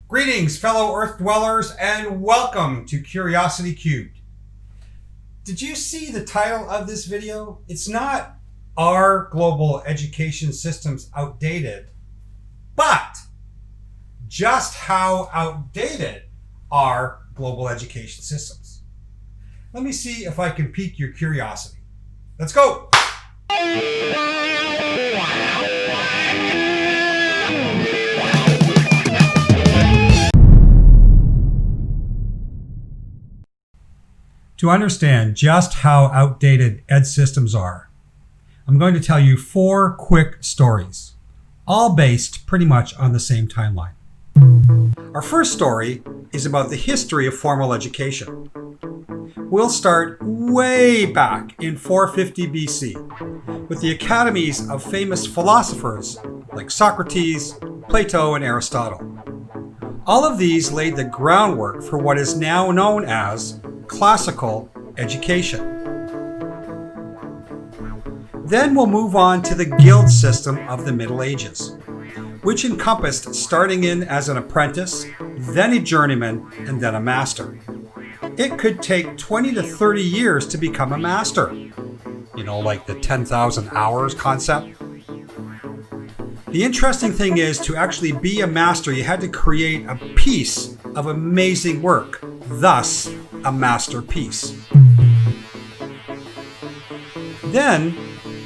Greetings, fellow Earth dwellers, and welcome to Curiosity Cubed. Did you see the title of this video? It's not "Are Global Education Systems Outdated?" but just how outdated are global education systems? Let me see if I can pique your curiosity. Let's go! To understand just how outdated ed systems are, I'm going to tell you 4 quick stories, all based pretty much on the same timeline. Our first story is about the history of formal education. We'll start way back in 450 BC with the academies of famous philosophers like Socrates, Plato, and Aristotle. All of these laid the groundwork for what is now known as classical education. Then we'll move on to the guild system of the Middle Ages, which encompassed starting in as an apprentice, then a journeyman, and then a master. It could take 20 to 30 years to become a master. You know, like the 10,000 hours concept. The interesting thing is, to actually be a master, you had to create a piece of amazing work, thus a masterpiece. Then,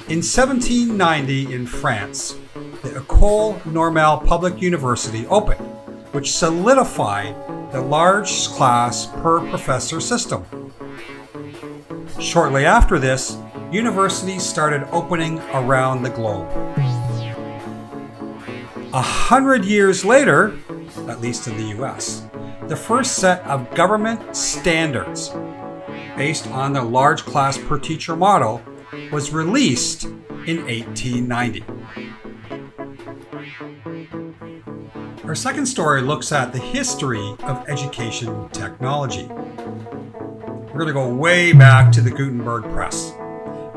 in 1790 in France, the École Normale Public University opened, which solidified the large class per professor system. Shortly after this, universities started opening around the globe. 100 years later, at least in the US, the first set of government standards based on the large class per teacher model was released in 1890. Our second story looks at the history of education technology. We're going to go way back to the Gutenberg press.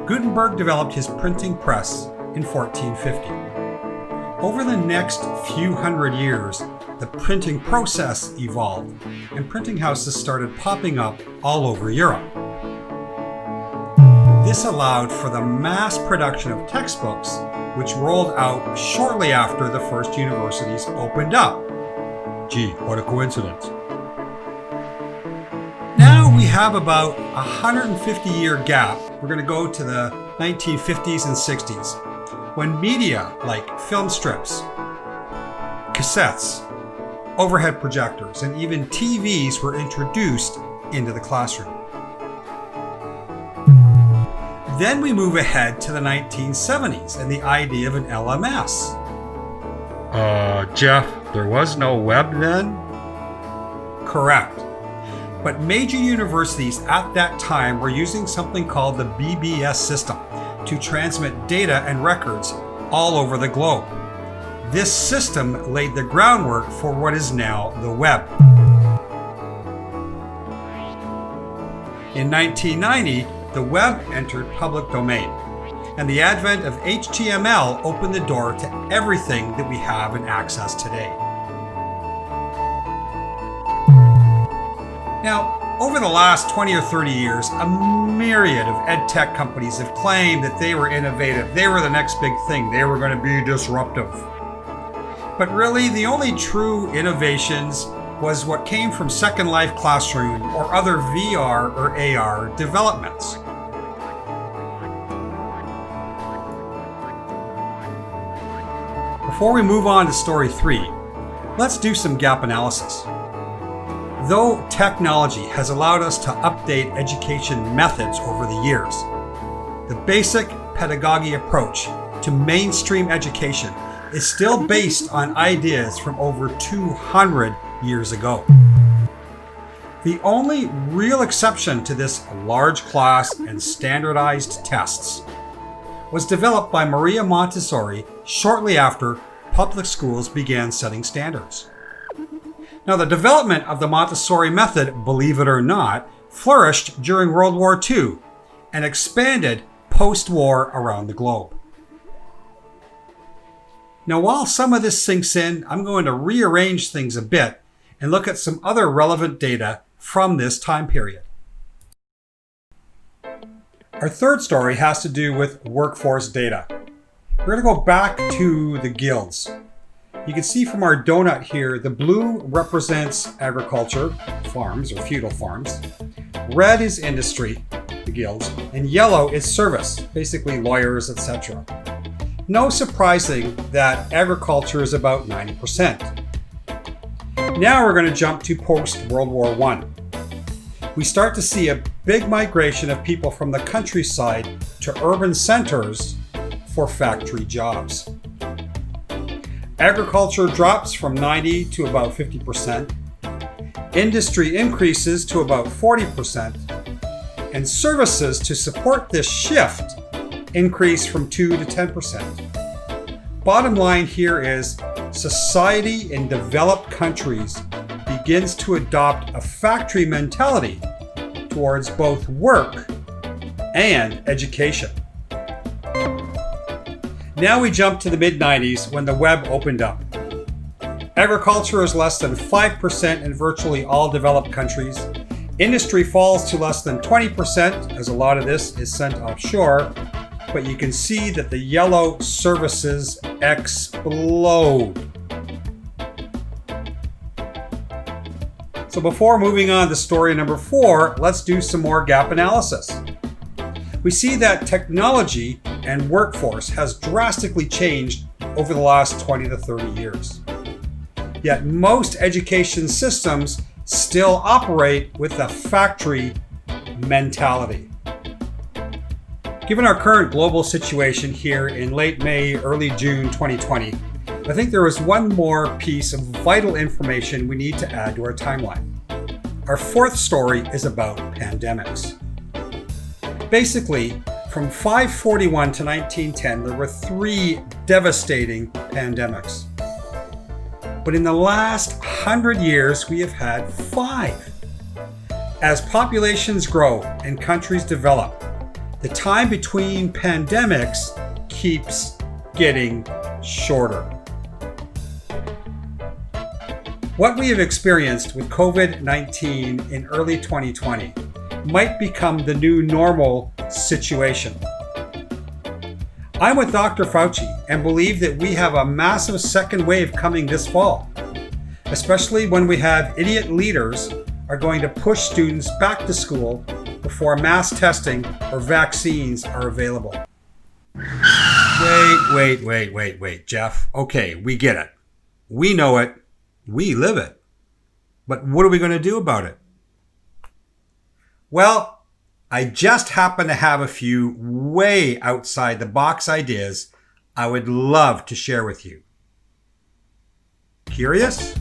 Gutenberg developed his printing press in 1450. Over the next few hundred years, the printing process evolved, and printing houses started popping up all over Europe. This allowed for the mass production of textbooks, which rolled out shortly after the first universities opened up. Gee, what a coincidence. Now we have about a 150-year gap. We're going to go to the 1950s and 60s, when media like film strips, cassettes, overhead projectors, and even TVs were introduced into the classroom. Then we move ahead to the 1970s and the idea of an LMS. Jeff, there was no web then? Correct. But major universities at that time were using something called the BBS system to transmit data and records all over the globe. This system laid the groundwork for what is now the web. In 1990, the web entered public domain, and the advent of HTML opened the door to everything that we have in access today. Now, over the last 20 or 30 years, a myriad of ed tech companies have claimed that they were innovative, they were the next big thing, they were going to be disruptive. But really, the only true innovations was what came from Second Life Classroom or other VR or AR developments. Before we move on to story 3, let's do some gap analysis. Though technology has allowed us to update education methods over the years, the basic pedagogy approach to mainstream education is still based on ideas from over 200 years ago. The only real exception to this large class and standardized tests was developed by Maria Montessori shortly after public schools began setting standards. Now, the development of the Montessori method, believe it or not, flourished during World War II and expanded post-war around the globe. Now, while some of this sinks in, I'm going to rearrange things a bit and look at some other relevant data from this time period. Our third story has to do with workforce data. We're going to go back to the guilds. You can see from our donut here, the blue represents agriculture, farms or feudal farms. Red is industry, the guilds, and yellow is service, basically lawyers, etc. No surprising that agriculture is about 90%. Now we're going to jump to post-World War I. We start to see a big migration of people from the countryside to urban centers for factory jobs. Agriculture drops from 90 to about 50%. Industry increases to about 40%. And services to support this shift increase from 2 to 10%. Bottom line here is society in developed countries begins to adopt a factory mentality towards both work and education. Now we jump to the mid-90s when the web opened up. Agriculture is less than 5% in virtually all developed countries. Industry falls to less than 20%, as a lot of this is sent offshore. But you can see that the yellow services explode. So before moving on to story number 4, let's do some more gap analysis. We see that technology and workforce has drastically changed over the last 20 to 30 years. Yet most education systems still operate with a factory mentality. Given our current global situation here in late May, early June 2020, I think there is one more piece of vital information we need to add to our timeline. Our fourth story is about pandemics. Basically, from 541 to 1910, there were 3 devastating pandemics. But in the last 100 years, we have had 5. As populations grow and countries develop, the time between pandemics keeps getting shorter. What we have experienced with COVID-19 in early 2020 might become the new normal situation. I'm with Dr. Fauci and believe that we have a massive second wave coming this fall, especially when we have idiot leaders are going to push students back to school before mass testing or vaccines are available. Wait, Jeff. Okay, we get it. We know it. We live it. But what are we going to do about it? Well, I just happen to have a few way outside the box ideas I would love to share with you. Curious?